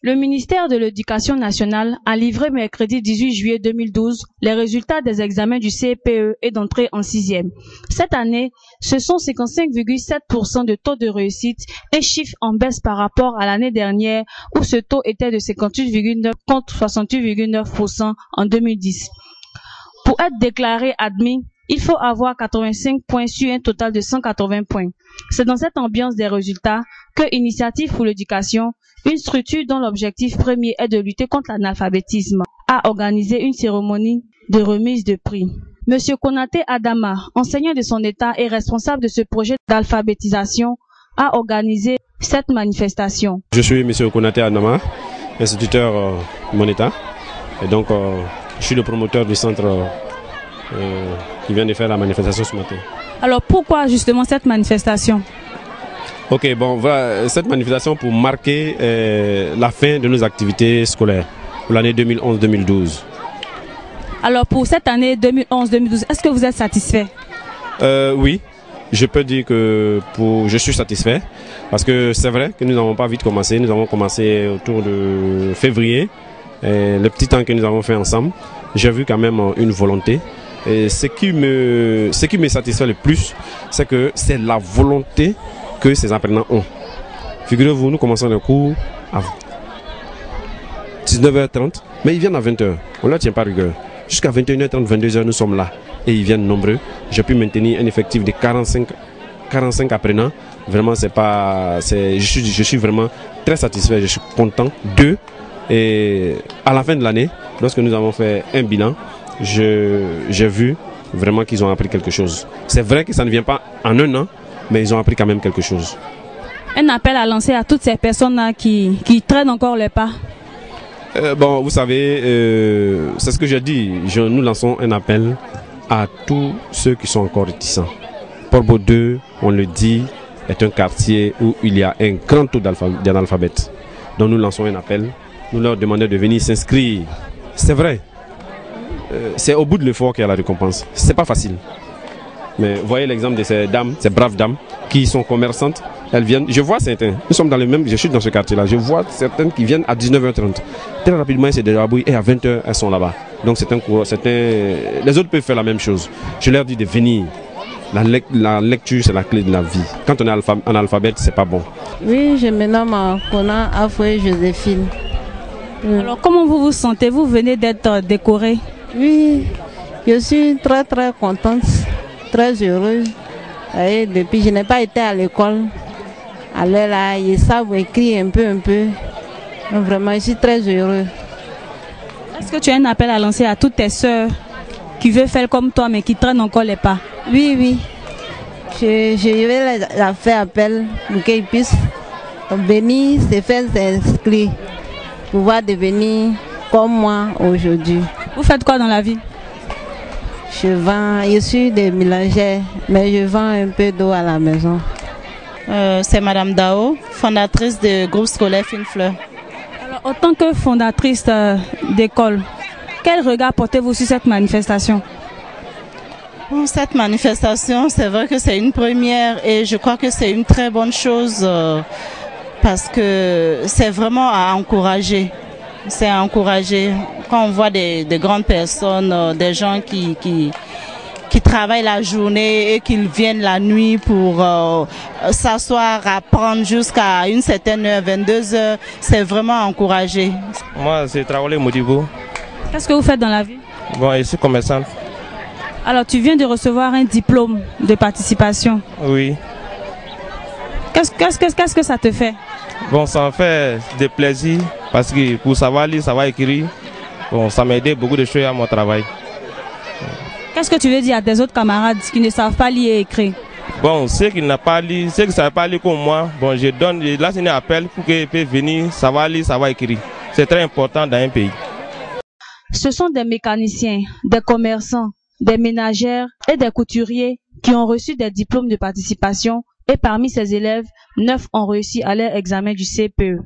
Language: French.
Le ministère de l'Éducation nationale a livré mercredi 18 juillet 2012 les résultats des examens du CPE et d'entrée en sixième. Cette année, ce sont 55,7% de taux de réussite, un chiffre en baisse par rapport à l'année dernière où ce taux était de 58,9 contre 68,9% en 2010. Pour être déclaré admis, il faut avoir 85 points sur un total de 180 points. C'est dans cette ambiance des résultats que Initiative pour l'éducation, une structure dont l'objectif premier est de lutter contre l'analphabétisme, a organisé une cérémonie de remise de prix. Monsieur Konaté Adama, enseignant de son état et responsable de ce projet d'alphabétisation, a organisé cette manifestation. Je suis Monsieur Konaté Adama, instituteur de mon état, et donc je suis le promoteur du centre qui vient de faire la manifestation ce matin. Alors pourquoi justement cette manifestation? Ok, bon, voilà, cette manifestation pour marquer la fin de nos activités scolaires pour l'année 2011-2012. Alors pour cette année 2011-2012, est-ce que vous êtes satisfait? Oui, je peux dire que je suis satisfait parce que c'est vrai que nous n'avons pas vite commencé. Nous avons commencé autour de février. Le petit temps que nous avons fait ensemble, j'ai vu quand même une volonté. Et ce qui me satisfait le plus, c'est que c'est la volonté que ces apprenants ont. Figurez-vous, nous commençons le cours à 19h30, mais ils viennent à 20h. On ne leur tient pas rigueur. Jusqu'à 21h30, 22h, nous sommes là. Et ils viennent nombreux. J'ai pu maintenir un effectif de 45 apprenants. Vraiment, je suis vraiment très satisfait. Je suis content d'eux. Et à la fin de l'année, lorsque nous avons fait un bilan, j'ai vu vraiment qu'ils ont appris quelque chose. C'est vrai que ça ne vient pas en un an, mais ils ont appris quand même quelque chose. Un appel à lancer à toutes ces personnes-là qui traînent encore les pas. Bon, vous savez, c'est ce que j'ai dit. Nous lançons un appel à tous ceux qui sont encore réticents. Port-Baux 2, on le dit, est un quartier où il y a un grand taux d'analphabètes. Donc nous lançons un appel. Nous leur demandons de venir s'inscrire. C'est vrai. C'est au bout de l'effort qu'il y a la récompense. C'est pas facile. Mais voyez l'exemple de ces dames, ces braves dames qui sont commerçantes. Elles viennent. Je vois certains. Nous sommes dans le même. Je suis dans ce quartier-là. Je vois certaines qui viennent à 19h30. Très rapidement, c'est déjà abouillé et à 20h, elles sont là-bas. Donc c'est un cours. Les autres peuvent faire la même chose. Je leur dis de venir. La lecture, c'est la clé de la vie. Quand on est analphabète, c'est pas bon. Oui, je me nomme Kona Afoué Joséphine. Alors comment vous vous sentez? Vous venez d'être décorée. Oui, je suis très très contente, très heureuse. Et depuis, je n'ai pas été à l'école. Alors là, ils savent écrire un peu. Donc vraiment, je suis très heureuse. Est-ce que tu as un appel à lancer à toutes tes sœurs qui veulent faire comme toi mais qui traînent encore les pas? Oui. Je vais leur faire appel pour qu'ils puissent venir se faire s'inscrire, pouvoir devenir comme moi aujourd'hui. Vous faites quoi dans la vie? Je suis des mélangères, mais je vends un peu d'eau à la maison. C'est Madame Dao, fondatrice du groupe scolaire Fine Fleur. Alors, en tant que fondatrice d'école, quel regard portez-vous sur cette manifestation? Cette manifestation, c'est vrai que c'est une première et je crois que c'est une très bonne chose parce que c'est vraiment à encourager. C'est à encourager. Quand on voit des grandes personnes, des gens qui travaillent la journée et qui viennent la nuit pour s'asseoir, apprendre jusqu'à une certaine heure, 22 heures, c'est vraiment à encourager. Moi, c'est Traoré Modibo. Qu'est-ce que vous faites dans la vie? Bon, je suis commerçante. Alors, tu viens de recevoir un diplôme de participation. Oui. Qu'est-ce que ça te fait? Bon, ça me fait des plaisirs parce que pour savoir lire, savoir écrire, bon, ça m'a aidé beaucoup de choses à mon travail. Qu'est-ce que tu veux dire à tes autres camarades qui ne savent pas lire et écrire? Bon, ceux qui n'ont pas lu, ceux qui ne savent pas lire comme moi, bon, je lance un appel pour qu'ils puissent venir savoir lire, savoir écrire. C'est très important dans un pays. Ce sont des mécaniciens, des commerçants, des ménagères et des couturiers qui ont reçu des diplômes de participation et parmi ces élèves, 9 ont réussi à leur examen du CPE.